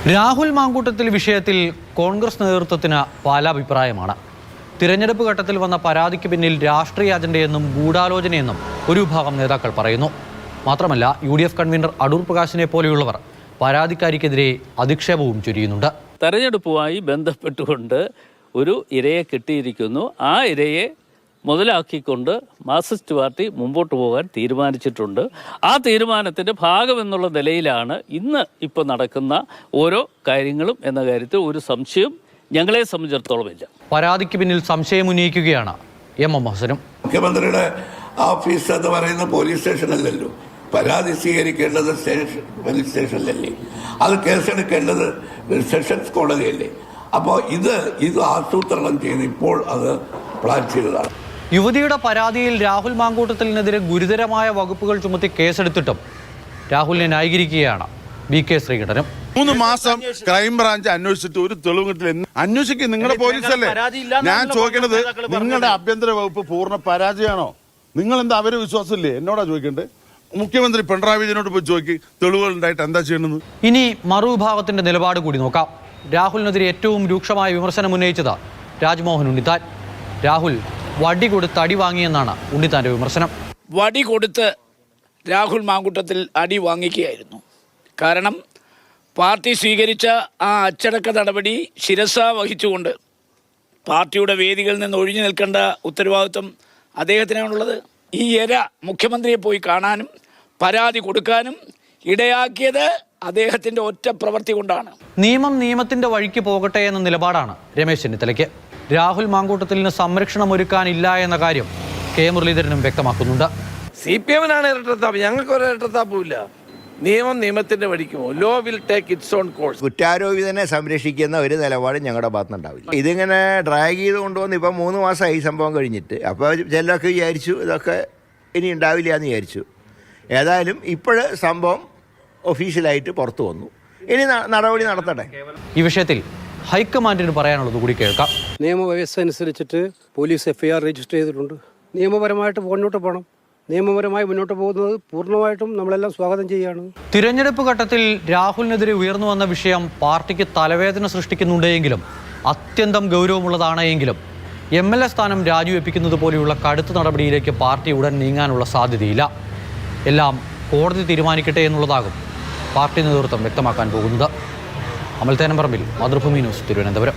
രാഹുൽ മാങ്കൂട്ടത്തിൽ വിഷയത്തിൽ കോൺഗ്രസ് നേതൃത്വത്തിന് പല അഭിപ്രായമാണ്. തിരഞ്ഞെടുപ്പ് ഘട്ടത്തിൽ വന്ന പരാതിക്ക് പിന്നിൽ രാഷ്ട്രീയ അജണ്ടയെന്നും ഗൂഢാലോചനയെന്നും ഒരു വിഭാഗം നേതാക്കൾ പറയുന്നു. മാത്രമല്ല UDF കൺവീനർ അടൂർ പ്രകാശിനെ പോലെയുള്ളവർ പരാതിക്കാരിക്കെതിരെ അധിക്ഷേപവും ചൊരിയുന്നുണ്ട്. തെരഞ്ഞെടുപ്പുമായി ബന്ധപ്പെട്ടുകൊണ്ട് ഒരു ഇരയെ കിട്ടിയിരിക്കുന്നു. ആ ഇരയെ മുതലാക്കിക്കൊണ്ട് മാർക്സിസ്റ്റ് പാർട്ടി മുമ്പോട്ട് പോകാൻ തീരുമാനിച്ചിട്ടുണ്ട്. ആ തീരുമാനത്തിൻ്റെ ഭാഗമെന്നുള്ള നിലയിലാണ് ഇപ്പോൾ നടക്കുന്ന ഓരോ കാര്യങ്ങളും എന്ന കാര്യത്തിൽ ഒരു സംശയം ഞങ്ങളെ സംബന്ധിച്ചിടത്തോളം ഇല്ല. പരാതിക്ക് പിന്നിൽ സംശയം ഉന്നയിക്കുകയാണ് MM ഹസനും. മുഖ്യമന്ത്രിയുടെ ഓഫീസ് എന്ന് പറയുന്ന പോലീസ് സ്റ്റേഷനല്ലല്ലോ, പരാതി സ്വീകരിക്കേണ്ടത് പോലീസ് സ്റ്റേഷനിലല്ലേ, അത് കേസെടുക്കേണ്ടത് സെഷൻസ് കോടതിയല്ലേ. അപ്പോൾ ഇത് ആസൂത്രണം ചെയ്ത് ഇപ്പോൾ അത് പ്ലാൻ ചെയ്തതാണ്. യുവതിയുടെ പരാതിയിൽ രാഹുൽ മാങ്കൂട്ടത്തിനെതിരെ ഗുരുതരമായ വകുപ്പുകൾ ചുമത്തി കേസെടുത്തിട്ടും രാഹുലിനെ ന്യായീകരിക്കുകയാണ് BK ശ്രീകണ്ഠനും. 3 മാസം ക്രൈംബ്രാഞ്ച് അന്വേഷിച്ചിട്ട് ഒരു തെളിവ് കിട്ടില്ല. അന്വേഷിക്കും, നിങ്ങളുടെ പോലീസല്ലേ. ഞാൻ ചോദിക്കുന്നത്, നിങ്ങളുടെ ആഭ്യന്തര വകുപ്പ് പൂർണ്ണ പരാജയമാണോ? നിങ്ങൾ എന്താ അവരെ വിശ്വാസമില്ലേ? എന്നോടാ ചോദിക്കണ്ടേ? മുഖ്യമന്ത്രി പിണറായി വിജയനോട് പോയി ചോദിക്കും, തെളിവുകൾ ഉണ്ടായിട്ട് എന്താ ചെയ്യണമെന്ന്. ഇനി മറുവിഭാഗത്തിന്റെ നിലപാട് കൂടി നോക്കാം. രാഹുലിനെതിരെ ഏറ്റവും രൂക്ഷമായ വിമർശനം ഉന്നയിച്ചത് രാജ്മോഹൻ ഉണ്ണിത്താൻ. രാഹുൽ വടി കൊടുത്ത് അടി വാങ്ങിയെന്നാണ് ഉണ്ണിത്താന്റെ വിമർശനം. വടി കൊടുത്ത് രാഹുൽ മാങ്കൂട്ടത്തിൽ അടി വാങ്ങിക്കുകയായിരുന്നു. കാരണം പാർട്ടി സ്വീകരിച്ച ആ അച്ചടക്ക നടപടി ശിരസ വഹിച്ചുകൊണ്ട് പാർട്ടിയുടെ വേദികളിൽ നിന്ന് ഒഴിഞ്ഞു നിൽക്കേണ്ട ഉത്തരവാദിത്വം അദ്ദേഹത്തിനാണുള്ളത്. ഈ ഇര മുഖ്യമന്ത്രിയെ പോയി കാണാനും പരാതി കൊടുക്കാനും ഇടയാക്കിയത് അദ്ദേഹത്തിൻ്റെ ഒറ്റ പ്രവൃത്തി കൊണ്ടാണ്. നിയമം നിയമത്തിന്റെ വഴിക്ക് പോകട്ടെ എന്ന നിലപാടാണ് രമേശ് ചെന്നിത്തലയ്ക്ക്. രാഹുൽ മാങ്കൂട്ടത്തിന് സംരക്ഷണം ഒരുക്കാനില്ല എന്ന കാര്യം K മുരളീധരനും വ്യക്തമാക്കുന്നുണ്ട്. CPM-നാണ് ഇരട്ടത്താപ്പ്, ഞങ്ങൾക്ക് ഒരു ഇരട്ടത്താപ്പും ഇല്ല. നിയമം നിയമത്തിന്റെ വഴിക്കുമോ, law will take its own course. കുറ്റാരോപിതനെ സംരക്ഷിക്കുന്ന ഒരു നിലപാട് ഞങ്ങളുടെ ഭാഗത്തുനിന്നുണ്ടാവില്ല. ഇതിങ്ങനെ ഡ്രാഗ് ചെയ്ത് കൊണ്ടുവന്ന് ഇപ്പം 3 മാസമായി ഈ സംഭവം കഴിഞ്ഞിട്ട്. അപ്പോൾ ചിലരൊക്കെ വിചാരിച്ചു ഇതൊക്കെ ഇനി ഉണ്ടാവില്ല എന്ന് വിചാരിച്ചു. ഏതായാലും ഇപ്പോഴ് സംഭവം ഒഫീഷ്യലായിട്ട് പുറത്തു വന്നു. ഇനി നടപടി നടത്തട്ടെ. ഈ വിഷയത്തിൽ ഹൈക്കമാൻഡിന് പറയാനുള്ളത് കൂടി കേൾക്കാം. നിയമവ്യവസ്ഥ അനുസരിച്ചിട്ട് പോലീസ് FIR രജിസ്റ്റർ ചെയ്തിട്ടുണ്ട്. നിയമപരമായിട്ട് മുന്നോട്ട് പോകണം. നിയമപരമായി മുന്നോട്ട് പോകുന്നത് പൂർണ്ണമായിട്ടും നമ്മളെല്ലാം സ്വാഗതം ചെയ്യുകയാണ്. തിരഞ്ഞെടുപ്പ് ഘട്ടത്തിൽ രാഹുലിനെതിരെ ഉയർന്നു വന്ന വിഷയം പാർട്ടിക്ക് തലവേദന സൃഷ്ടിക്കുന്നുണ്ടെങ്കിലും അത്യന്തം ഗൗരവമുള്ളതാണ് എങ്കിലും MLA സ്ഥാനം രാജിവെപ്പിക്കുന്നത് പോലെയുള്ള കടുത്ത നടപടിയിലേക്ക് പാർട്ടി ഉടൻ നീങ്ങാനുള്ള സാധ്യതയില്ല. എല്ലാം കോടതി തീരുമാനിക്കട്ടെ എന്നുള്ളതാകും പാർട്ടി നേതൃത്വം വ്യക്തമാക്കാൻ പോകുന്നത്. അമൽ തേനമ്പറമ്പിൽ, മാതൃഭൂമി ന്യൂസ്, തിരുവനന്തപുരം.